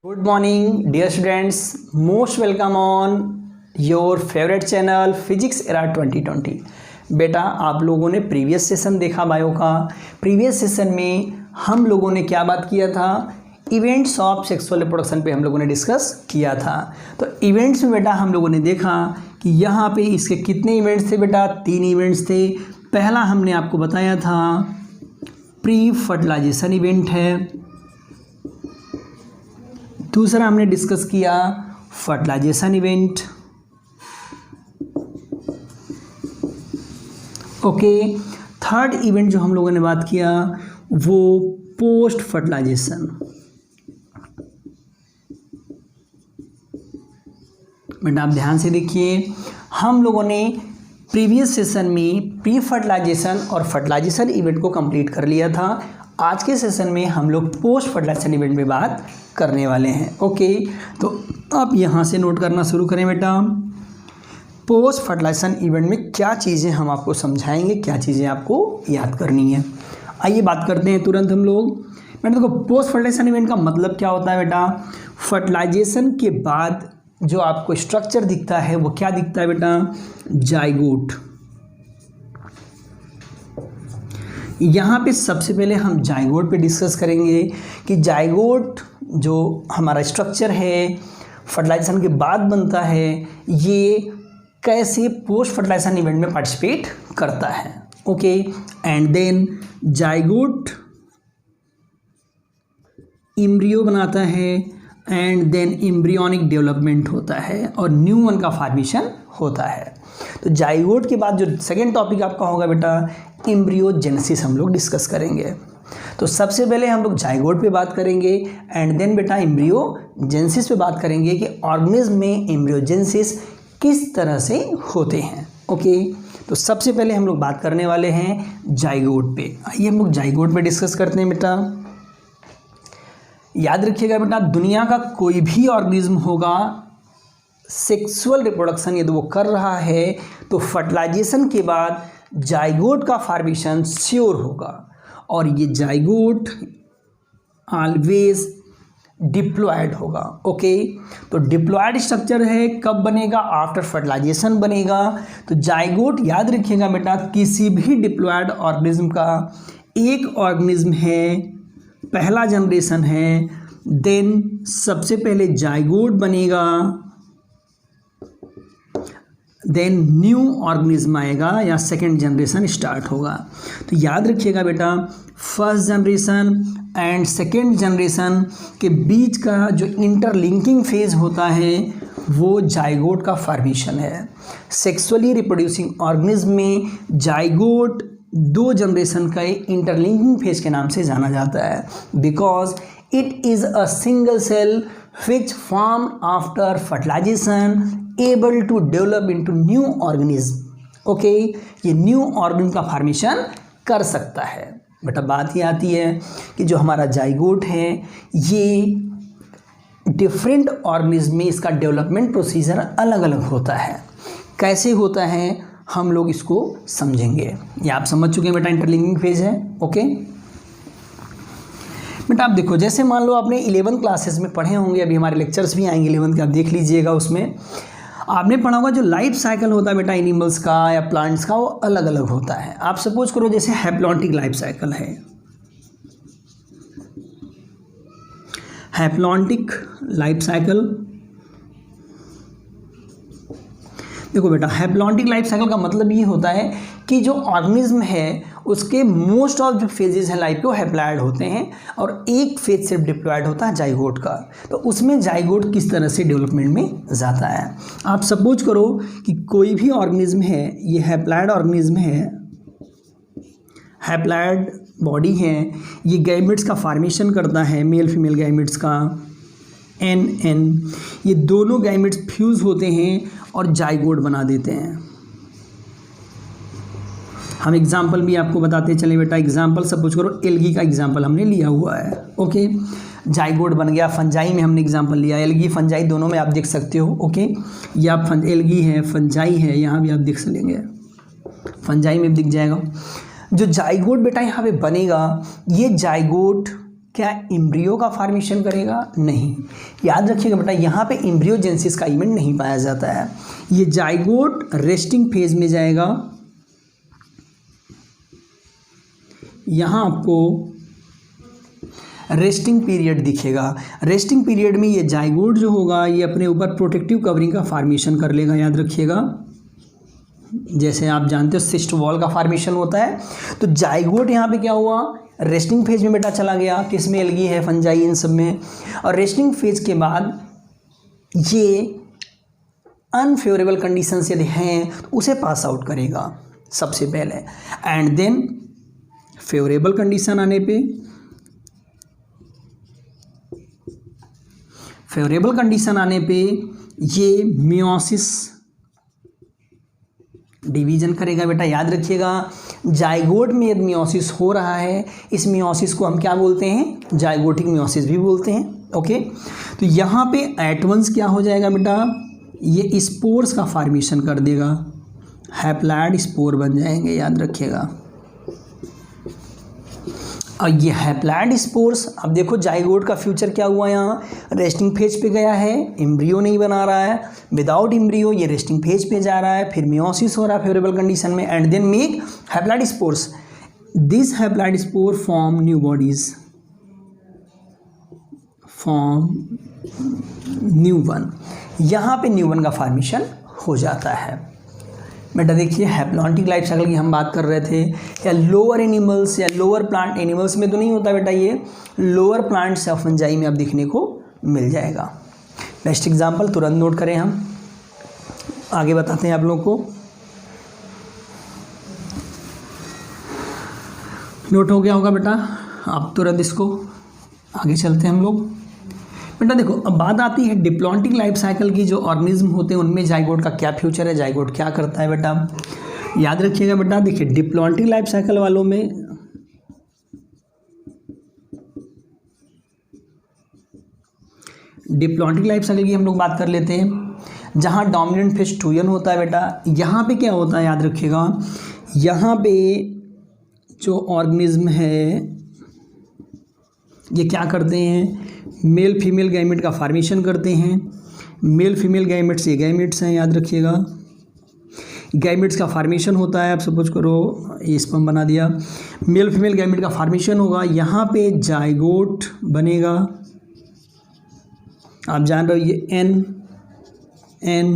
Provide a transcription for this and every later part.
Good morning, dear students. Most welcome on your favorite channel Physics Era 2020. बेटा आप लोगों ने प्रीवियस सेशन देखा बायो का। प्रीवियस सेशन में हम लोगों ने क्या बात किया था, इवेंट्स ऑफ सेक्सुअल रिप्रोडक्शन पे हम लोगों ने डिस्कस किया था। तो इवेंट्स में बेटा हम लोगों ने देखा कि यहाँ पे इसके कितने इवेंट्स थे बेटा, 3 इवेंट्स थे। पहला हमने आपको बताया था प्री फर्टिलाइजेशन इवेंट है, दूसरा हमने डिस्कस किया fertilisation event, okay. Third event जो हम लोगों ने बात किया वो पोस्ट फर्टिलाइजेशन। बेटा आप ध्यान से देखिए, हम लोगों ने प्रीवियस सेशन में प्री फर्टिलाइजेशन और फर्टिलाइजेशन इवेंट को कंप्लीट कर लिया था। आज के सेशन में हम लोग पोस्ट फर्टिलाइजेशन इवेंट में बात करने वाले हैं, ओके। तो आप यहाँ से नोट करना शुरू करें बेटा। पोस्ट फर्टिलाइजेशन इवेंट में क्या चीज़ें हम आपको समझाएंगे, क्या चीज़ें आपको याद करनी है। आइए बात करते हैं तुरंत हम लोग। बेटा देखो, पोस्ट फर्टिलाइजेशन इवेंट का मतलब क्या होता है बेटा, फर्टिलाइजेशन के बाद जो आपको स्ट्रक्चर दिखता है वो क्या दिखता है बेटा, जाइगोट। यहाँ पे सबसे पहले हम जाइगोट पे डिस्कस करेंगे कि जाइगोट जो हमारा स्ट्रक्चर है फर्टिलाइजेशन के बाद बनता है, ये कैसे पोस्ट फर्टिलाइजेशन इवेंट में पार्टिसिपेट करता है, okay. And then zygote embryo बनाता है एंड देन एम्ब्रियोनिक डेवलपमेंट होता है और न्यू वन का फॉर्मेशन होता है। तो जाइगोट के बाद जो सेकेंड टॉपिक आपका होगा बेटा, एम्ब्रियोजेनेसिस हम लोग डिस्कस करेंगे। तो सबसे पहले हम लोग जाइगोट पे बात करेंगे एंड देन बेटा एम्ब्रियोजेनेसिस पे बात करेंगे कि ऑर्गेनिज्म में एम्ब्रियोजेनेसिस किस तरह से होते हैं, ओके। तो सबसे पहले हम लोग बात करने वाले हैं जाइगोट पे। आइए हम लोग जाइगोट पे डिस्कस करते हैं बेटा। याद रखिएगा बेटा, दुनिया का कोई भी ऑर्गेनिज्म होगा सेक्सुअल रिप्रोडक्शन यदि वो कर रहा है तो फर्टिलाइजेशन के बाद जाइगोट का फॉर्मेशन श्योर होगा और ये जाइगोट ऑलवेज डिप्लॉयड होगा, ओके। तो डिप्लॉयड स्ट्रक्चर है, कब बनेगा, आफ्टर फर्टिलाइजेशन बनेगा। तो जाइगोट याद रखिएगा बेटा, किसी भी डिप्लॉयड ऑर्गेनिज्म का एक ऑर्गेनिज्म है, पहला जनरेशन है, देन सबसे पहले जाइगोट बनेगा, देन न्यू ऑर्गेनिज्म आएगा या सेकेंड जनरेशन स्टार्ट होगा। तो याद रखिएगा बेटा, first generation and second generation के बीच का जो इंटरलिंकिंग फेज होता है वो जाइगोट का फॉर्मेशन है। सेक्सुअली रिप्रोड्यूसिंग ऑर्गेनिज्म में जाइगोट 2 जनरेशन का इंटरलिंकिंग फेज के नाम से जाना जाता है, because it is a single cell which formed after fertilization able to develop into new organism, okay। ये न्यू ऑर्गन का फॉर्मेशन कर सकता है। बेटा बात ये आती है कि जो हमारा जाइगोट है ये डिफरेंट ऑर्गेनिज्म में इसका डेवलपमेंट प्रोसीजर अलग अलग होता है। कैसे होता है हम लोग इसको समझेंगे। ये आप समझ चुके हैं बेटा, इंटरलिंकिंग फेज है, ओके। बेटा आप देखो, जैसे मान लो आपने 11 क्लासेस में पढ़े होंगे, अभी हमारे लेक्चर्स भी आएंगे 11 के, आप देख लीजिएगा। उसमें आपने पढ़ा होगा जो लाइफ साइकिल होता है बेटा एनिमल्स का या प्लांट्स का, वो अलग अलग होता है। आप सपोज करो जैसे हैप्लॉन्टिक लाइफ साइकिल है, हैप्लॉन्टिक लाइफ साइकिल। देखो बेटा, हैप्लॉन्टिक लाइफ साइकिल का मतलब ये होता है कि जो ऑर्गेनिज्म है उसके मोस्ट ऑफ जो फेजेस हैं लाइफ के वो हैप्लॉयड होते हैं और एक फेज सिर्फ डिप्लॉयड होता है जाइगोट का। तो उसमें जाइगोट किस तरह से डेवलपमेंट में जाता है, आप सपोज करो कि कोई भी ऑर्गेनिज्म है, ये हैप्लॉयड ऑर्गेनिज्म है, हैप्लॉयड बॉडी है, ये गैमेट्स का फॉर्मेशन करता है, मेल फीमेल गैमेट्स का एन, ये दोनों गैमेट्स फ्यूज़ होते हैं और जाइगोट बना देते हैं। हम एग्जाम्पल भी आपको बताते चले बेटा। एग्जाम्पल सपोज करो एल्गी का एग्जाम्पल हमने लिया हुआ है, ओके। जाइगोट बन गया। फंजाई में हमने एग्जाम्पल लिया, एल्गी फंजाई दोनों में आप देख सकते हो, ओके। ये आप एल्गी है, फंजाई है, यहाँ भी आप देख सकेंगे, फंजाई में दिख जाएगा। जो जाइगोट बेटा यहाँ पे बनेगा, ये जाइगोट क्या एम्ब्रियो का फॉर्मेशन करेगा? नहीं। याद रखिएगा बेटा, यहाँ पे एम्ब्रियोजेनेसिस का इवेंट नहीं पाया जाता है। ये जाइगोट रेस्टिंग फेज में जाएगा। यहाँ आपको रेस्टिंग पीरियड दिखेगा। रेस्टिंग पीरियड में ये जाइगोट जो होगा ये अपने ऊपर प्रोटेक्टिव कवरिंग का फॉर्मेशन कर लेगा। याद रखिएगा, जैसे आप जानते हो सिस्ट वॉल का फॉर्मेशन होता है, तो जाइगोट यहाँ पे क्या हुआ, रेस्टिंग फेज में बेटा चला गया। किस में? एल्गी है, फंजाई, इन सब में। और रेस्टिंग फेज के बाद ये अनफेवरेबल कंडीशंस यदि हैं तो उसे पास आउट करेगा सबसे पहले, एंड देन फेवरेबल कंडीशन आने पे, फेवरेबल कंडीशन आने पे ये मियोसिस डिवीजन करेगा। बेटा याद रखिएगा, जाइगोट में यदि मियोसिस हो रहा है, इस मियोसिस को हम क्या बोलते हैं? जाइगोटिक मियोसिस भी बोलते हैं। ओके, तो यहाँ पे एट वंस क्या हो जाएगा बेटा, ये स्पोर्स का फॉर्मेशन कर देगा, हैप्लॉइड स्पोर बन जाएंगे। याद रखिएगा, और ये हैप्लॉइड स्पोर्स, अब देखो जाइगोट का फ्यूचर क्या हुआ, यहाँ रेस्टिंग फेज पे गया है, एम्ब्रियो नहीं बना रहा है। विदाउट एम्ब्रियो ये रेस्टिंग फेज पे जा रहा है, फिर मियोसिस हो रहा है फेवरेबल कंडीशन में, and then make haploid spores. This haploid spore form new bodies, form new one. यहाँ पे न्यू वन का फॉर्मेशन हो जाता है। बेटा देखिए, हैप्लॉन्टिक लाइफ साइकिल की हम बात कर रहे थे, या लोअर एनिमल्स या लोअर प्लांट एनिमल्स में तो नहीं होता बेटा, ये लोअर प्लांट्स या फंजाई में अब देखने को मिल जाएगा। बेस्ट एग्जांपल तुरंत नोट करें, हम आगे बताते हैं आप लोगों को। नोट हो गया होगा बेटा, आप तुरंत इसको आगे चलते हैं हम लोग। बेटा देखो, अब बात आती है डिप्लॉन्टिक लाइफ साइकिल की। जो ऑर्गेनिज्म होते हैं उनमें जाइगोट का क्या फ्यूचर है, जाइगोट क्या करता है बेटा, याद रखिएगा बेटा। देखिए डिप्लॉन्टिक लाइफ साइकिल वालों में डिप्लॉन्टिक लाइफ साइकिल की हम लोग बात कर लेते हैं, जहाँ डोमिनेंट फेज 2n होता है बेटा। यहाँ पे क्या होता है, याद रखिएगा, यहाँ पे जो ऑर्गेनिज्म है ये क्या करते हैं, मेल फीमेल गैमेट का फॉर्मेशन करते हैं। मेल फीमेल गैमेट्स, ये गैमेट्स हैं, याद रखिएगा। गैमेट्स का फॉर्मेशन होता है, आप सपोज करो ये स्पर्म बना दिया, मेल फीमेल गैमेट का फॉर्मेशन होगा। यहाँ पे जाइगोट बनेगा, आप जान रहे हो, ये n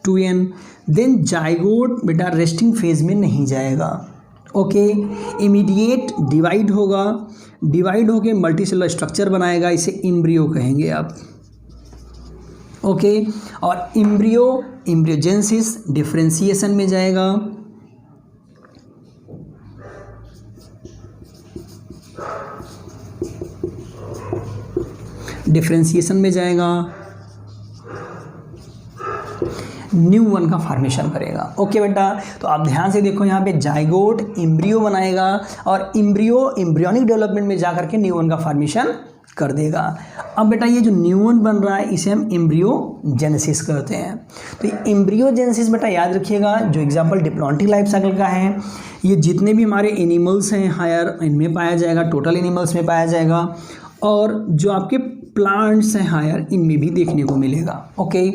2n। देन जाइगोट बेटा रेस्टिंग फेज में नहीं जाएगा। ओके, इमीडिएट डिवाइड होगा, डिवाइड होके मल्टीसेलुलर स्ट्रक्चर बनाएगा, इसे एम्ब्रियो कहेंगे आप। ओके, और एम्ब्रियोजेनेसिस डिफरेंशिएशन में जाएगा। डिफरेंशिएशन में जाएगा, न्यू वन का फॉर्मेशन करेगा। ओके बेटा, तो आप ध्यान से देखो, यहाँ पे जाइगोट एम्ब्रियो बनाएगा और एम्ब्रियोनिक डेवलपमेंट में जाकर के न्यू वन का फॉर्मेशन कर देगा। अब बेटा ये जो न्यू वन बन रहा है इसे हम एम्ब्रियोजेनेसिस कहते हैं। तो एम्ब्रियोजेनेसिस बेटा याद रखिएगा, जो एग्जांपल डिप्लॉन्टिक लाइफ साइकिल का है, ये जितने भी हमारे एनिमल्स हैं हायर, इनमें पाया जाएगा, टोटल एनिमल्स में पाया जाएगा, और जो आपके प्लांट्स हैं हायर, इनमें भी देखने को मिलेगा। ओके,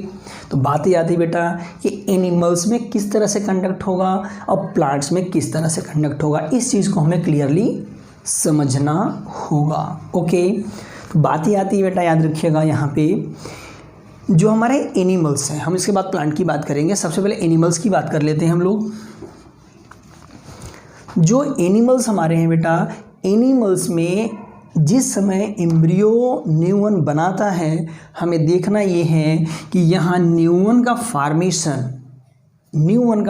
तो बात ये आती बेटा कि एनिमल्स में किस तरह से कंडक्ट होगा और प्लांट्स में किस तरह से कंडक्ट होगा, इस चीज़ को हमें क्लियरली समझना होगा। ओके, तो बात ये आती है बेटा, याद रखिएगा, यहाँ पे जो हमारे एनिमल्स हैं, हम इसके बाद प्लांट की बात करेंगे, सबसे पहले एनिमल्स की बात कर लेते हैं हम लोग। जो एनिमल्स हमारे हैं बेटा, एनिमल्स में जिस समय एम्ब्रियो न्यू वन बनाता है, हमें देखना ये है कि यहाँ न्यू वन का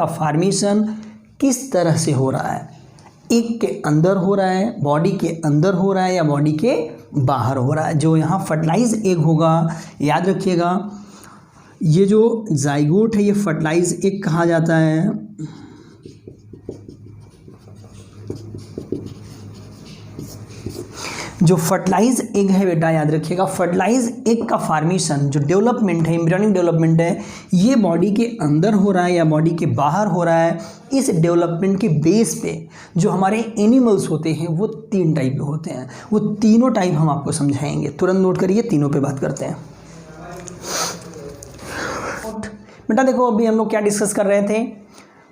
फॉर्मेशन किस तरह से हो रहा है। एक के अंदर हो रहा है, बॉडी के अंदर हो रहा है, या बॉडी के बाहर हो रहा है। जो यहाँ फर्टिलाइज एग होगा, याद रखिएगा, ये जो जाइगोट है ये फर्टिलाइज एग कहा जाता है। जो फर्टिलाइज एग है बेटा, याद रखिएगा, फर्टिलाइज एग का फॉर्मेशन जो डेवलपमेंट है, एम्ब्रियोनिक डेवलपमेंट है, ये बॉडी के अंदर हो रहा है या बॉडी के बाहर हो रहा है। इस डेवलपमेंट के बेस पे जो हमारे एनिमल्स होते हैं वो 3 टाइप के होते हैं। वो तीनों टाइप हम आपको समझाएंगे, तुरंत नोट करिए, तीनों पे बात करते हैं। बेटा देखो, अभी हम लोग क्या डिस्कस कर रहे थे,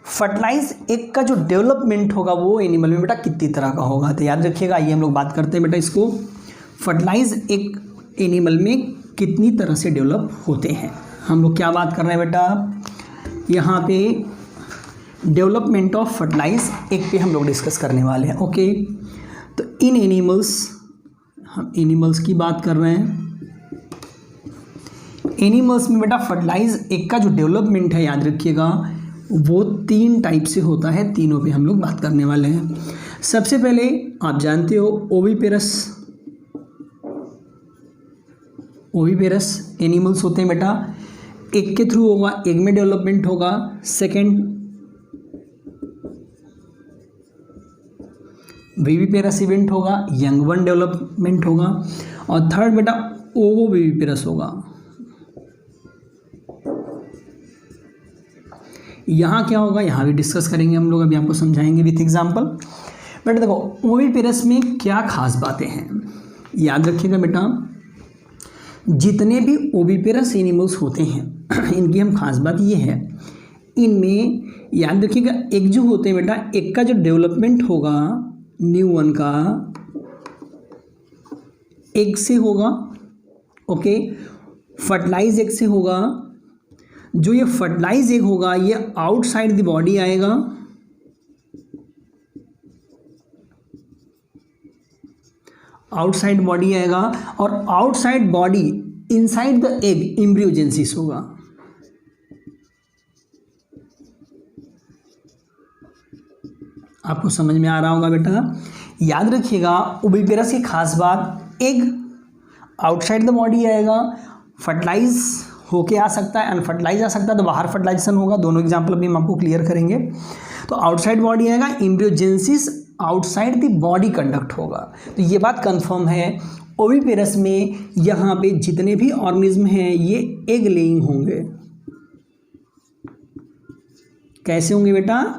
फर्टिलाइज एग का जो डेवलपमेंट होगा वो एनिमल में बेटा कितनी तरह का होगा। तो याद रखिएगा, आइए हम लोग बात करते हैं बेटा इसको, फर्टिलाइज एग एनिमल में कितनी तरह से डेवलप होते हैं। हम लोग क्या बात कर रहे हैं बेटा, यहाँ पे डेवलपमेंट ऑफ फर्टिलाइज एग पे हम लोग डिस्कस करने वाले हैं। ओके, तो इन एनिमल्स, हम एनिमल्स की बात कर रहे हैं। एनिमल्स में बेटा फर्टिलाइज एग का जो डेवलपमेंट है, याद रखिएगा, वो 3 टाइप से होता है। तीनों पे हम लोग बात करने वाले हैं। सबसे पहले आप जानते हो ओविपेरस एनिमल्स होते हैं बेटा, एग के थ्रू होगा, एग में डेवलपमेंट होगा। सेकंड विविपेरस इवेंट होगा, यंग वन डेवलपमेंट होगा। और थर्ड बेटा ओवोविविपेरस होगा। यहाँ क्या होगा, यहाँ भी डिस्कस करेंगे हम लोग, अभी आपको समझाएंगे विथ एग्जांपल। बेटा देखो, ओविपेरस में क्या खास बातें हैं, याद रखिएगा बेटा, जितने भी ओविपेरस एनिमल्स होते हैं इनकी हम खास बात ये है, इनमें याद रखिएगा एग जो होते हैं बेटा, एग का जो डेवलपमेंट होगा न्यू वन का एग से होगा। ओके, फर्टिलाइज एग से होगा। जो ये फर्टिलाइज एग होगा ये आउटसाइड द बॉडी आएगा, आउटसाइड बॉडी आएगा, और outside body inside the egg embryogenesis होगा। आपको समझ में आ रहा होगा बेटा। याद रखिएगा, ओविपेरस की खास बात, एग आउटसाइड द बॉडी आएगा, फर्टिलाइज होके आ सकता है, अनफर्टिलाइज आ सकता है, तो बाहर फर्टिलाइजेशन होगा। दोनों एग्जाम्पल अभी हम आपको क्लियर करेंगे। तो आउटसाइड बॉडी आएगा, embryogenesis outside the body conduct होगा। तो ये बात कंफर्म है, ओविपेरस में यहाँ पे जितने भी ऑर्गेनिज्म हैं ये एग लेइंग होंगे। कैसे होंगे बेटा,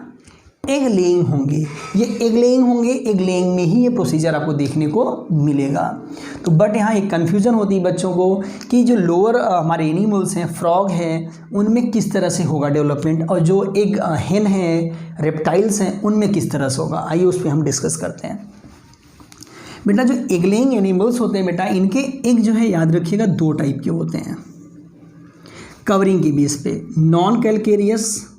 एग लेइंग होंगे। ये एग लेइंग होंगे, एग लेइंग में ही ये प्रोसीजर आपको देखने को मिलेगा। तो बट यहाँ एक कन्फ्यूजन होती है बच्चों को कि जो लोअर हमारे एनिमल्स हैं, फ्रॉग हैं, उनमें किस तरह से होगा डेवलपमेंट, और जो एग हेन है, रेप्टाइल्स हैं, उनमें किस तरह से होगा। आइए उस पर हम डिस्कस करते हैं। बेटा जो एग लेइंग एनिमल्स होते हैं बेटा, इनके एग जो है याद रखिएगा 2 टाइप के होते हैं कवरिंग के बेस पे, नॉन कैलकेरियस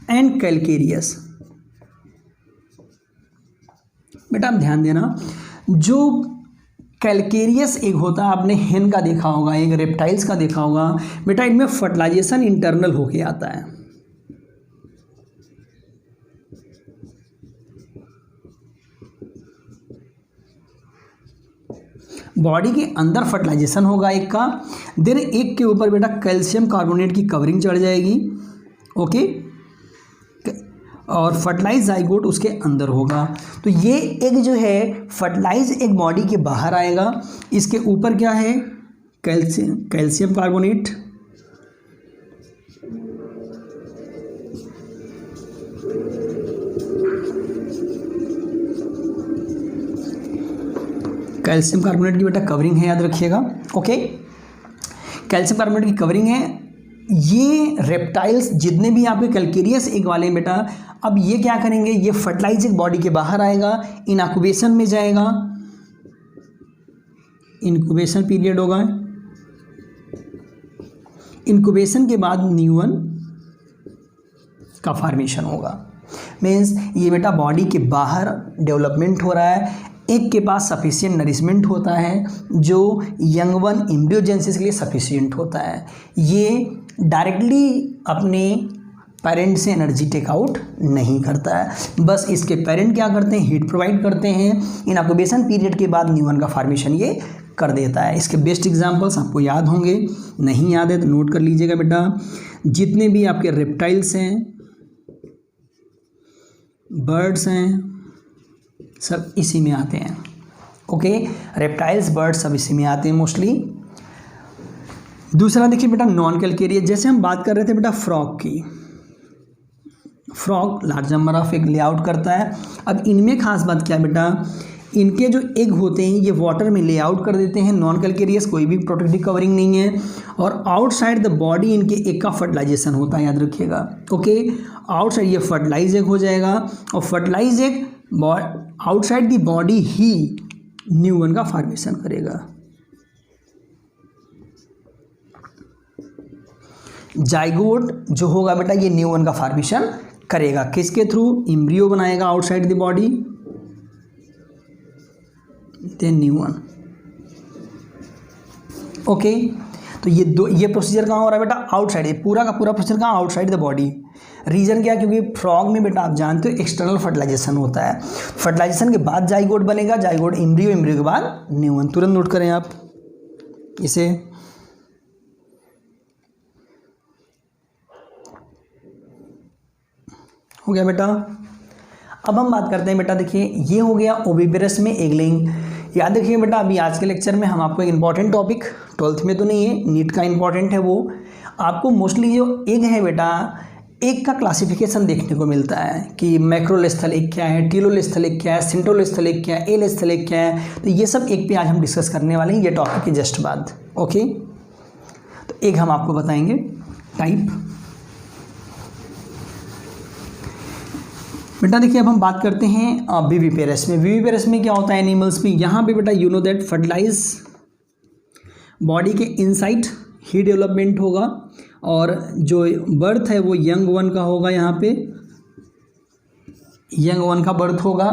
एंड कैलकेरियस। बेटा आप ध्यान देना, जो कैलकेरियस एग होता है, आपने हेन का देखा होगा, एक रेप्टाइल्स का देखा होगा बेटा, इनमें फर्टिलाइजेशन इंटरनल होके आता है। बॉडी के अंदर फर्टिलाइजेशन होगा एक का, देन एक के ऊपर बेटा कैल्शियम कार्बोनेट की कवरिंग चढ़ जाएगी। ओके, और फर्टिलाइज जाइगोट उसके अंदर होगा। तो ये एग जो है फर्टिलाइज एग बॉडी के बाहर आएगा, इसके ऊपर क्या है, कैल्शियम कार्बोनेट, कैल्शियम कार्बोनेट की बेटा कवरिंग है, याद रखिएगा। ओके, कैल्शियम कार्बोनेट की कवरिंग है। ये रेप्टाइल्स जितने भी आपके कैलकेरियस एग वाले हैं बेटा, अब ये क्या करेंगे, ये फर्टिलाइज एग बॉडी के बाहर आएगा, इनक्यूबेशन में जाएगा, इनक्यूबेशन पीरियड होगा, इनक्यूबेशन के बाद न्यूअन का फॉर्मेशन होगा। मीन्स ये बेटा बॉडी के बाहर डेवलपमेंट हो रहा है, एक के पास सफिशिएंट नरिशमेंट होता है जो यंग वन एम्ब्रियोजेनेसिस के लिए सफिशिएंट होता है। ये डायरेक्टली अपने पेरेंट से एनर्जी टेक आउट नहीं करता है, बस इसके पेरेंट क्या करते हैं, हीट प्रोवाइड करते हैं, इनक्यूबेशन पीरियड के बाद न्यूअन का फॉर्मेशन ये कर देता है। इसके बेस्ट एग्जांपल्स आपको याद होंगे, नहीं याद है तो नोट कर लीजिएगा बेटा। जितने भी आपके रेप्टाइल्स हैं, बर्ड्स हैं, सब इसी में आते हैं। ओके, रेप्टाइल्स, बर्ड्स सब इसी में आते हैं मोस्टली। दूसरा देखिए बेटा नॉन कैलकेरियस, जैसे हम बात कर रहे थे बेटा फ्रॉग की। Frog large number of egg layout करता है। अब इनमें खास बात क्या है बेटा, इनके जो एग होते हैं ये वाटर में लेआउट कर देते हैं। नॉन कैलकेरियस, कोई भी प्रोटेक्टिव कवरिंग नहीं है, और आउटसाइड द बॉडी इनके एग का फर्टिलाइजेशन होता है, याद रखिएगा। ओके, आउटसाइड ये फर्टिलाइज एग हो जाएगा, और fertilize egg outside the body he new one का फॉर्मेशन करेगा। जाइगोट जो होगा बेटा ये न्यू वन का फॉर्मेशन करेगा, किसके थ्रू, एम्ब्रियो बनाएगा outside the body, then new one. Okay, तो ये प्रोसीजर कहाँ हो रहा है बेटा, आउटसाइड, ये पूरा का पूरा प्रोसीजर कहाँ, आउटसाइड द बॉडी। रीजन क्या, क्योंकि फ्रॉग में बेटा आप जानते हो एक्सटर्नल फर्टिलाइजेशन होता है। फर्टिलाइजेशन के बाद जाइगोट बनेगा, जाइगोट एम्ब्रियो, एम्ब्रियो के बाद न्यू वन। तुरंत नोट करें आप इसे। हो गया बेटा। अब हम बात करते हैं बेटा, देखिए ये हो गया ओविपेरस में एगलिंग। याद रखिए बेटा, अभी आज के लेक्चर में हम आपको एक इंपॉर्टेंट टॉपिक, 12th में तो नहीं है, नीट का इंपॉर्टेंट है, वो आपको मोस्टली जो एग है बेटा, एग का क्लासिफिकेशन देखने को मिलता है कि मैक्रोलेस्थल एग क्या है, टीलोलेस्थल एग क्या है, सेंट्रोलेस्थल एग क्या है, एलेस्थल एग क्या है। तो ये सब एग पे आज हम डिस्कस करने वाले हैं, ये टॉपिक के जस्ट बाद। ओके, तो एग हम आपको बताएंगे टाइप। बेटा देखिए अब हम बात करते हैं विविपेरस में। विविपेरस में क्या होता है एनिमल्स में, यहाँ पे बेटा you know that fertilise body के इनसाइड ही डेवलपमेंट होगा, और जो बर्थ है वो यंग वन का होगा, यहाँ पे यंग वन का बर्थ होगा।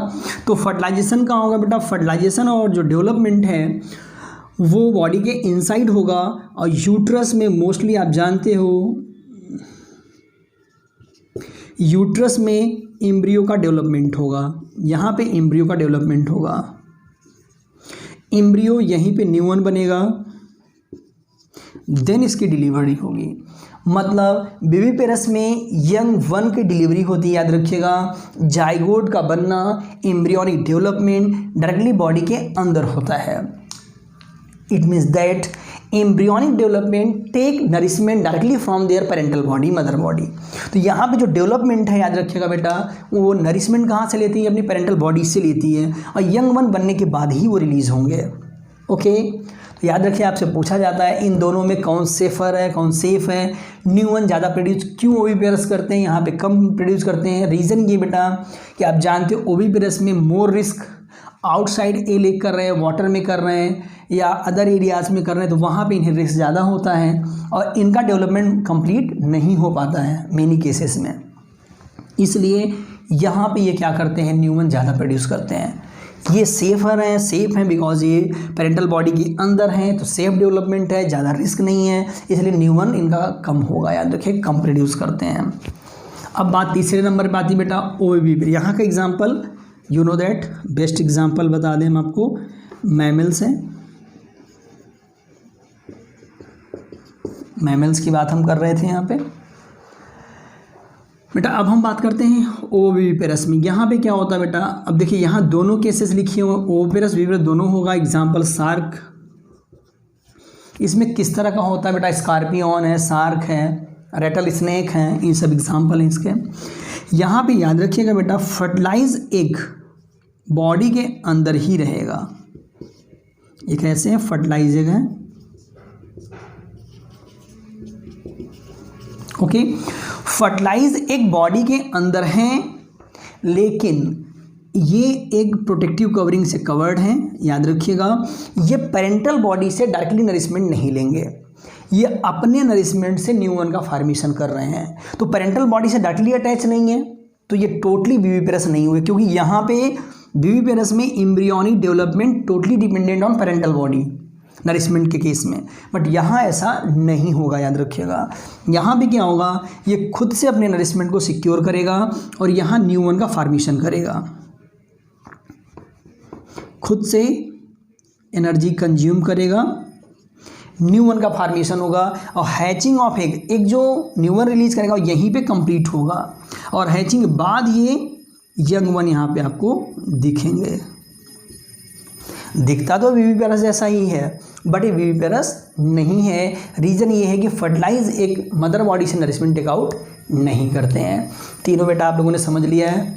तो फर्टिलाइजेशन कहाँ होगा बेटा, फर्टिलाइजेशन और जो डेवलपमेंट है वो बॉडी के इनसाइड होगा, और यूट्रस में मोस्टली आप जानते हो यूट्रस में एम्ब्रियो का डेवलपमेंट होगा, यहाँ पे एम्ब्रियो का डेवलपमेंट होगा, एम्ब्रियो यहीं पे न्यू वन बनेगा, देन इसकी डिलीवरी होगी। मतलब विविपेरस में यंग वन की डिलीवरी होती है, याद रखिएगा। जाइगोट का बनना, एम्ब्रियोनिक डेवलपमेंट डायरेक्टली बॉडी के अंदर होता है। It means that embryonic development take nourishment directly from their parental body, mother body. तो यहाँ पे जो डेवलपमेंट है, याद रखिएगा बेटा, वो नरिशमेंट कहाँ से लेती है, अपनी पेरेंटल बॉडी से लेती है, और यंग वन बनने के बाद ही वो रिलीज होंगे। ओके, तो याद रखिए आपसे पूछा जाता है इन दोनों में कौन सेफर है, कौन सेफ है। न्यू वन ज़्यादा प्रोड्यूस क्यों ओविपेरस करते हैं, यहाँ पे कम प्रोड्यूस करते हैं। रीज़न ये बेटा कि आप जानते हो ओविपेरस में मोर रिस्क आउटसाइड ए लेक कर रहे हैं, वाटर में कर रहे हैं, या अदर एरियाज़ में कर रहे हैं, तो वहाँ पे इन्हें रिस्क ज़्यादा होता है, और इनका डेवलपमेंट कंप्लीट नहीं हो पाता है मेनी केसेस में। इसलिए यहाँ पे ये क्या करते हैं, न्यू वन ज़्यादा प्रोड्यूस करते हैं। ये सेफर हैं, सेफ हैं बिकॉज ये पेरेंटल बॉडी के अंदर हैं, तो सेफ डेवलपमेंट है, ज़्यादा रिस्क नहीं है, इसलिए न्यू वन इनका कम होगा, याद रखिए कम प्रोड्यूस करते हैं। अब बात तीसरे नंबर पर आती है बेटा ओविपेर। यहाँ का example you know that, best example बता दें हम आपको, मैमल्स हैं। मैमल्स की बात हम कर रहे थे यहाँ पे बेटा। अब हम बात करते हैं ओविपेरस में। यहाँ पे क्या होता है बेटा, अब देखिए यहाँ दोनों केसेस लिखे हुए, ओविपेरस विविपेरस दोनों होगा। एग्जाम्पल शार्क, इसमें किस तरह का होता है बेटा, स्कॉर्पियन है, शार्क है, रेटल स्नेक हैं, ये सब एग्जाम्पल हैं इसके। यहाँ पे याद रखिएगा बेटा, फर्टिलाइज एग बॉडी के अंदर ही रहेगा। ये कैसे है, फर्टिलाइज एग है। ओके, फर्टिलाइज एग बॉडी के अंदर हैं, लेकिन ये एक प्रोटेक्टिव कवरिंग से कवर्ड हैं, याद रखिएगा। ये पेरेंटल बॉडी से डायरेक्टली नरिशमेंट नहीं लेंगे, ये अपने नरिशमेंट से न्यू वन का फॉर्मेशन कर रहे हैं। तो पेरेंटल बॉडी से डायरेक्टली अटैच नहीं है, तो ये टोटली विविपेरस नहीं हुए, क्योंकि यहाँ पे विविपेरस में embryonic development totally dependent on parental body nourishment के केस में। बट यहाँ ऐसा नहीं होगा, याद रखिएगा। यहाँ पे क्या होगा, ये खुद से अपने नरिशमेंट को सिक्योर करेगा और यहाँ न्यू वन का फॉर्मेशन करेगा, खुद से एनर्जी कंज्यूम करेगा, न्यू वन का फॉर्मेशन होगा, और हैचिंग ऑफ एग, एक जो न्यू वन रिलीज करेगा यहीं पे कंप्लीट होगा, और हैचिंग के बाद ये यंग वन यहाँ पे आपको दिखेंगे। दिखता तो विविपेरस जैसा ही है, बट ये विविपेरस नहीं है। रीज़न ये है कि फर्टिलाइज एक मदर बॉडी से नरिशमेंट टेक आउट नहीं करते हैं। तीनों बेटा आप लोगों ने समझ लिया है।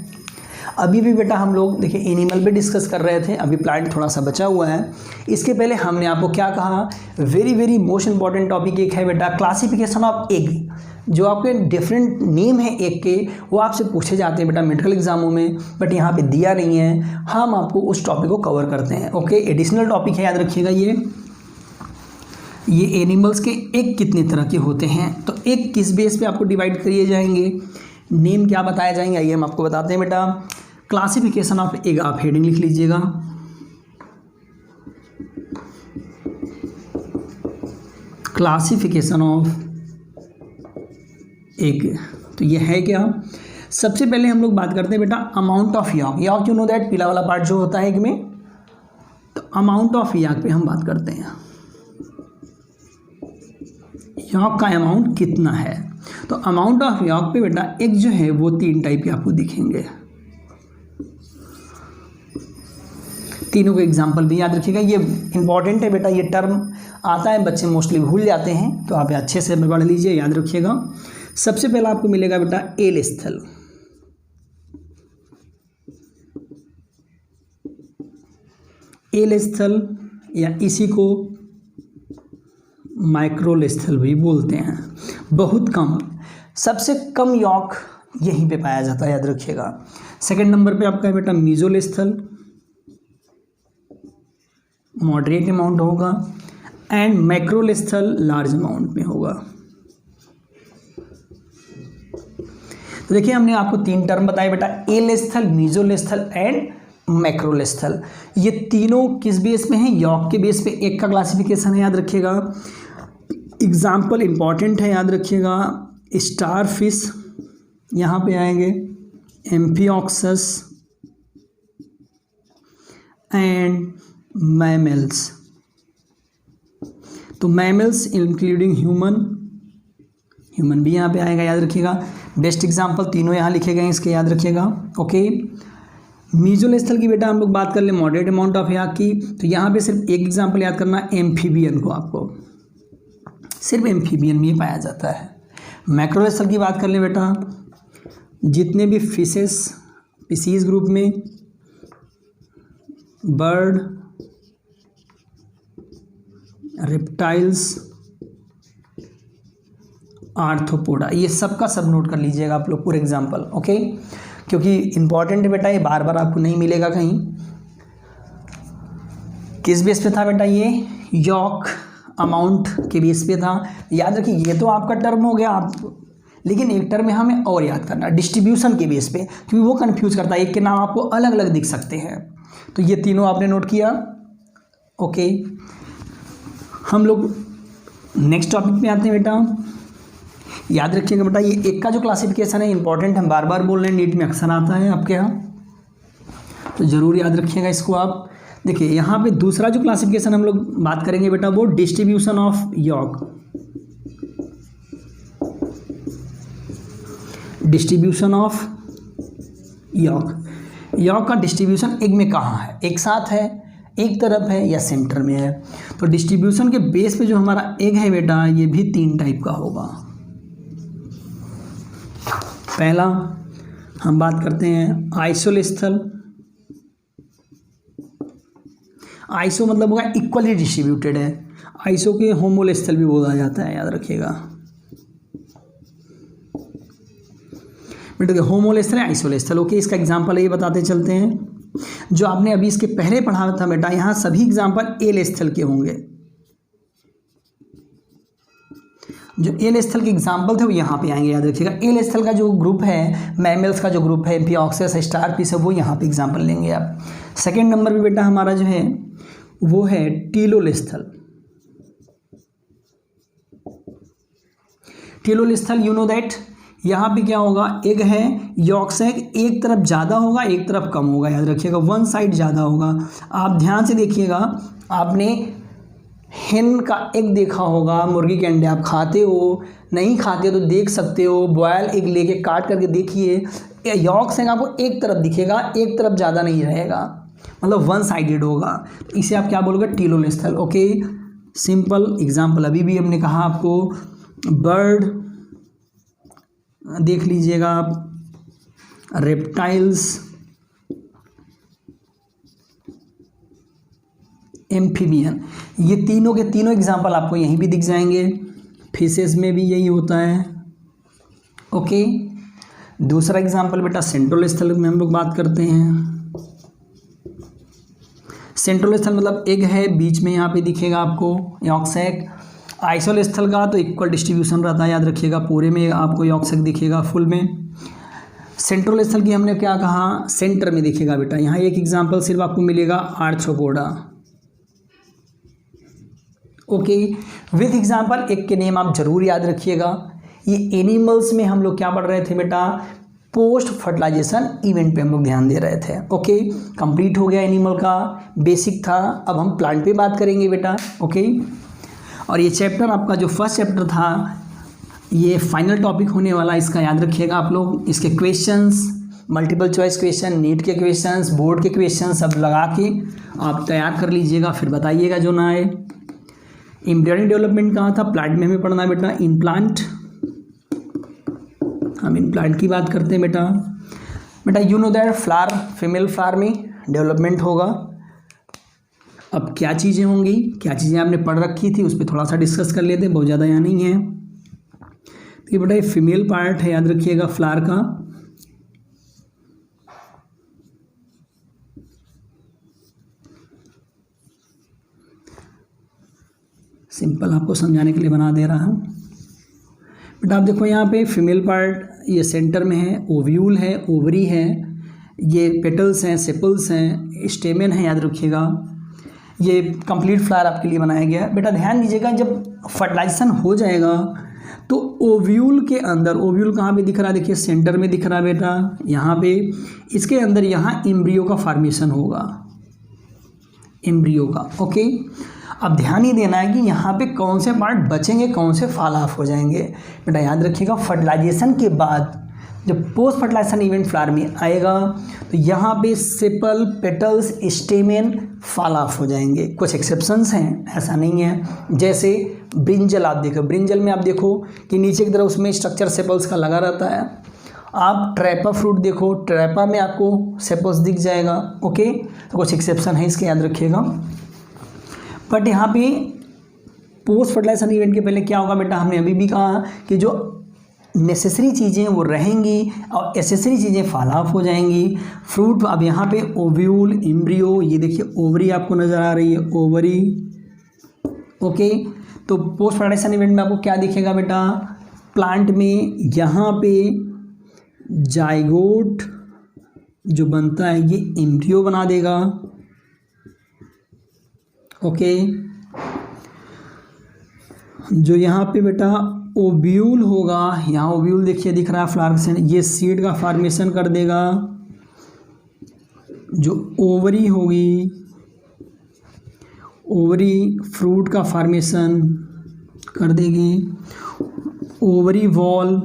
अभी भी बेटा हम लोग देखिए एनिमल पे डिस्कस कर रहे थे, अभी प्लांट थोड़ा सा बचा हुआ है। इसके पहले हमने आपको क्या कहा, very very most important topic एक है बेटा क्लासिफिकेशन ऑफ एग। जो आपके डिफरेंट नेम है एग के, वो आपसे पूछे जाते हैं बेटा मेडिकल एग्जामों में, बट यहाँ पे दिया नहीं है। हम आपको उस टॉपिक को कवर करते हैं। ओके, एडिशनल टॉपिक है, याद रखिएगा। ये एनिमल्स के एग कितने तरह के होते हैं, तो एग किस बेस पे आपको डिवाइड करिए जाएंगे, नेम क्या बताए जाएंगे, आइए हम आपको बताते हैं बेटा। क्लासिफिकेशन ऑफ एग आप हेडिंग लिख लीजिएगा। क्लासिफिकेशन ऑफ एग, तो ये है क्या। सबसे पहले हम लोग बात करते हैं बेटा amount of yolk. Yolk you know that, पीला वाला पार्ट जो होता है एग में, तो अमाउंट ऑफ यॉक पे हम बात करते हैं। यॉक का अमाउंट कितना है, तो अमाउंट ऑफ यॉक पे बेटा एग जो है वो 3 टाइप के आपको दिखेंगे। तीनों के एग्जाम्पल भी याद रखिएगा, ये इंपॉर्टेंट है बेटा। ये टर्म आता है, बच्चे मोस्टली भूल जाते हैं, तो आप अच्छे से पढ़ लीजिए, याद रखिएगा। सबसे पहला आपको मिलेगा बेटा एल स्थल। एल स्थल या इसी को माइक्रोल स्थल भी बोलते हैं। बहुत कम, सबसे कम यॉक यहीं पे पाया जाता है, याद रखिएगा। सेकंड नंबर पे आपका है बेटा मीजोल स्थल, मॉडरेट अमाउंट होगा, एंड मैक्रोल स्थल लार्ज अमाउंट में होगा। तो देखिए हमने आपको 3 टर्म बताए बेटा, एल स्थल, मीजोल स्थल एंड मैक्रोल स्थल। ये तीनों किस बेस में है, यॉक के बेस पे एक का क्लासिफिकेशन है, याद रखिएगा। एग्जाम्पल इंपॉर्टेंट है, याद रखिएगा। स्टार फिश यहाँ पे आएंगे, एम्फिऑक्सस एंड मैमल्स। तो मैमल्स इंक्लूडिंग ह्यूमन भी यहाँ पे आएगा, याद रखिएगा। बेस्ट एग्जाम्पल तीनों यहाँ लिखे गए हैं इसके, याद रखिएगा। ओके, मीजोल स्थल की बेटा हम लोग बात कर ले मॉडरेट अमाउंट ऑफ याक की, तो यहाँ पे सिर्फ एक एग्जाम्पल याद करना, एम्फीबियन को, आपको सिर्फ एम्फीबियन में पाया जाता है। मैक्रोल स्थल की बात कर ले बेटा, जितने भी फिशेस स्पीसीज ग्रुप में, बर्ड, रेप्टाइल्स, आर्थ्रोपोडा, ये सब का सब नोट कर लीजिएगा आप लोग पूरे एग्जाम्पल। ओके, क्योंकि इंपॉर्टेंट है बेटा, ये बार बार आपको नहीं मिलेगा कहीं। किस बेस पे था बेटा, ये यॉक अमाउंट के बेस पे था। याद रखिए, ये तो आपका टर्म हो गया आप, लेकिन एक टर्म में हमें और याद करना, डिस्ट्रीब्यूशन के बेस पे, क्योंकि वो कंफ्यूज करता है, एक के नाम आपको अलग अलग दिख सकते हैं। तो ये तीनों आपने नोट किया। ओके, हम लोग नेक्स्ट टॉपिक पे आते हैं बेटा। याद रखिएगा बेटा, ये एक का जो क्लासिफिकेशन है इंपॉर्टेंट, हम बार बार बोल रहे हैं, नीट में अक्सर आता है आपके यहाँ, तो ज़रूर याद रखिएगा इसको आप। देखिए यहाँ पे दूसरा जो क्लासिफिकेशन हम लोग बात करेंगे बेटा, वो distribution of yolk. Distribution of yolk, yolk का डिस्ट्रीब्यूशन एग में कहाँ है, एक साथ है, एक तरफ है, या सेंटर में है। तो डिस्ट्रीब्यूशन के बेस पे जो हमारा एग है बेटा, ये भी 3 टाइप का होगा। पहला हम बात करते हैं आइसोल स्थल। आइसो मतलब होगा इक्वली डिस्ट्रीब्यूटेड है, आइसो के होमोल स्थल भी बोला जाता है, याद रखिएगा बेटा। होमोल स्थल है, आइसोल स्थल। ओके, इसका एग्जांपल ये बताते चलते हैं, जो आपने अभी इसके पहले पढ़ा था बेटा, यहाँ सभी एग्जांपल एल स्थल के होंगे। जो एल स्थल के एग्जाम्पल थे वो यहाँ पे आएंगे, याद रखिएगा। एल स्थल का जो ग्रुप है, मैमल्स का जो ग्रुप है, एम्फिऑक्सस, स्टार फिश है, वो यहाँ पे एग्जाम्पल लेंगे आप। सेकंड नंबर पे बेटा हमारा जो है वो है टीलोल स्थल। टीलोल स्थल यू नो दैट, यहाँ पे क्या होगा, एग है, यॉक्स है, एक तरफ ज़्यादा होगा, एक तरफ कम होगा, याद रखिएगा, वन साइड ज़्यादा होगा। आप ध्यान से देखिएगा, आपने हेन का एग देखा होगा, मुर्गी के अंडे आप खाते हो, नहीं खाते हो तो देख सकते हो, बॉयल एग लेके काट करके देखिए, यॉक से आपको एक तरफ दिखेगा, एक तरफ ज़्यादा नहीं रहेगा, मतलब वन साइडेड होगा, तो इसे आप क्या बोलोगे, टीलोस्थल। ओके, सिंपल एग्जाम्पल अभी भी हमने कहा आपको, बर्ड देख लीजिएगा आप, रेप्टाइल्स, एम्फीबियन, ये तीनों के तीनों एग्जाम्पल आपको यहीं भी दिख जाएंगे। फिशेस में भी यही होता है। ओके, दूसरा एग्जाम्पल बेटा सेंट्रल स्थल में हम लोग बात करते हैं। सेंट्रल स्थल मतलब एग है, बीच में यहाँ पे दिखेगा आपको यॉक सैक। आइसोल स्थल का तो इक्वल डिस्ट्रीब्यूशन रहता है, याद रखिएगा, पूरे में आपको यॉक सैक दिखेगा फुल में। सेंट्रल स्थल की हमने क्या कहा, सेंटर में दिखेगा बेटा। यहाँ एक एग्जाम्पल सिर्फ आपको मिलेगा आर्थ्रोपोडा। ओके, विथ एग्जाम्पल एक के नेम आप जरूर याद रखिएगा। ये एनिमल्स में हम लोग क्या पढ़ रहे थे बेटा, पोस्ट फर्टिलाइजेशन इवेंट पे हम लोग ध्यान दे रहे थे। ओके, कंप्लीट हो गया एनिमल का, बेसिक था। अब हम प्लांट पे बात करेंगे बेटा। ओके, और ये चैप्टर आपका जो फर्स्ट चैप्टर था, ये फाइनल टॉपिक होने वाला, इसका याद रखिएगा आप लोग। इसके questions, multiple choice question, NEET के क्वेश्चंस, बोर्ड के क्वेश्चन सब लगा के आप तैयार कर लीजिएगा, फिर बताइएगा जो ना आए। एम्ब्रियोनिक डेवलपमेंट कहाँ था, प्लांट में हमें पढ़ना बेटा, इन प्लांट। हम इन प्लांट की बात करते हैं बेटा। बेटा you know that flower, female flower में डेवलपमेंट होगा। अब क्या चीज़ें होंगी, क्या चीज़ें आपने पढ़ रखी थी, उस पर थोड़ा सा डिस्कस कर लेते हैं, बहुत ज़्यादा यहाँ नहीं है। तो ये बेटा ये फीमेल पार्ट है, याद रखिएगा, फ्लावर का। सिंपल आपको समझाने के लिए बना दे रहा हूँ बेटा। आप देखो यहाँ पे फीमेल पार्ट ये सेंटर में है, ओव्यूल है, ओवरी है, ये पेटल्स हैं, सेपल्स हैं, स्टेमेन है, याद रखिएगा। ये कंप्लीट फ्लावर आपके लिए बनाया गया है बेटा। ध्यान दीजिएगा, जब फर्टिलाइजेशन हो जाएगा तो ओव्यूल के अंदर, ओव्यूल कहाँ पे दिख रहा है, देखिए सेंटर में दिख रहा है बेटा, यहाँ पे, इसके अंदर यहाँ एम्ब्रियो का फॉर्मेशन होगा, एम्ब्रियो का। ओके, अब ध्यान ही देना है कि यहाँ पे कौन से पार्ट बचेंगे, कौन से फॉल ऑफ हो जाएंगे बेटा। याद रखिएगा, फर्टिलाइजेशन के बाद जब पोस्ट फर्टिलाइजेशन इवेंट फ्लावर में आएगा तो यहाँ पे sepal, petals, stamen fall of हो जाएंगे। कुछ एक्सेप्शंस हैं, ऐसा नहीं है। जैसे ब्रिंजल, आप देखो ब्रिंजल में आप देखो कि नीचे की तरफ उसमें स्ट्रक्चर सेपल्स का लगा रहता है। आप ट्रैपा फ्रूट देखो, ट्रैपा में आपको सेपल्स दिख जाएगा। ओके, तो कुछ एक्सेप्शन है इसके, याद रखिएगा। बट यहाँ पे पोस्ट फर्टिलाइजेशन इवेंट के पहले क्या होगा बेटा, हमने अभी भी कहा कि जो नेसेसरी चीज़ें वो रहेंगी और एसेसरी चीज़ें फॉल ऑफ हो जाएंगी। फ्रूट, अब यहाँ पे ओव्यूल, एम्ब्रियो, ये देखिए ओवरी आपको नज़र आ रही है, ओवरी। ओके, तो पोस्ट फर्टिलाइजेशन इवेंट में आपको क्या दिखेगा बेटा, प्लांट में यहाँ पे जाइगोट जो बनता है ये एम्ब्रियो बना देगा। ओके, जो यहाँ पे बेटा ओव्यूल होगा, यहाँ ओव्यूल देखिए दिख रहा है फ्लावर से, ये सीड का फॉर्मेशन कर देगा। जो ओवरी होगी, ओवरी फ्रूट का फॉर्मेशन कर देगी। Ovary wall,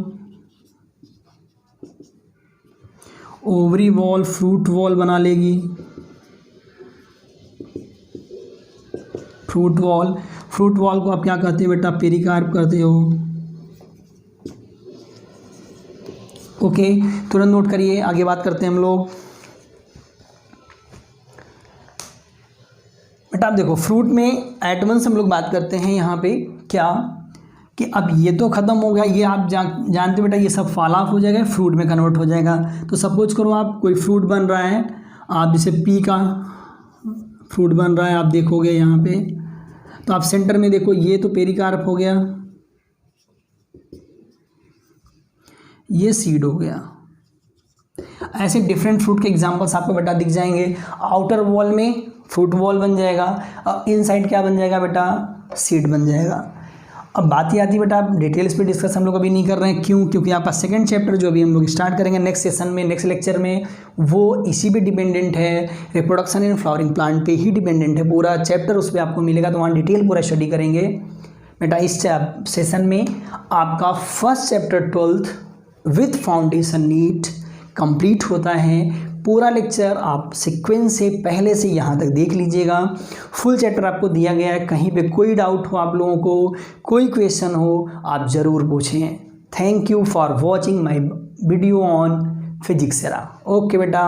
ovary wall fruit wall बना लेगी। फ्रूट वॉल, फ्रूट वॉल को आप क्या कहते हैं बेटा, पेरिकार्प कहते हो। ओके, तुरंत नोट करिए, आगे बात करते हैं हम लोग। बेटा आप देखो फ्रूट में एटम्स हम लोग बात करते हैं यहाँ पे क्या, कि अब ये तो ख़त्म हो गया, ये आप जानते बेटा, ये सब फॉल ऑफ हो जाएगा, फ्रूट में कन्वर्ट हो जाएगा। तो सपोज करो आप कोई फ्रूट बन रहा है, आप जैसे पी का फ्रूट बन रहा है, आप देखोगे यहाँ पे, तो आप सेंटर में देखो, ये तो पेरिकार्प हो गया, ये सीड हो गया। ऐसे डिफरेंट फ्रूट के एग्जांपल्स आपको बेटा दिख जाएंगे। आउटर वॉल में फ्रूट वॉल बन जाएगा और इनसाइड क्या बन जाएगा बेटा, सीड बन जाएगा। अब बात ही आती है बेटा, डिटेल्स पे डिस्कस हम लोग अभी नहीं कर रहे हैं, क्यों? क्योंकि आपका सेकंड चैप्टर जो अभी हम लोग स्टार्ट करेंगे नेक्स्ट सेशन में, नेक्स्ट लेक्चर में, वो इसी पे डिपेंडेंट है, रिप्रोडक्शन इन फ्लावरिंग प्लांट पे ही डिपेंडेंट है। पूरा चैप्टर उस पर आपको मिलेगा, तो वहाँ डिटेल पूरा स्टडी करेंगे बेटा। इस सेशन में आपका first chapter 12th with foundation NEET complete होता है। पूरा लेक्चर आप सीक्वेंस से पहले से यहाँ तक देख लीजिएगा। फुल चैप्टर आपको दिया गया है, कहीं पे कोई डाउट हो आप लोगों को, कोई क्वेश्चन हो, आप ज़रूर पूछें। Thank you for watching my video on physics सेरा। ओके बेटा।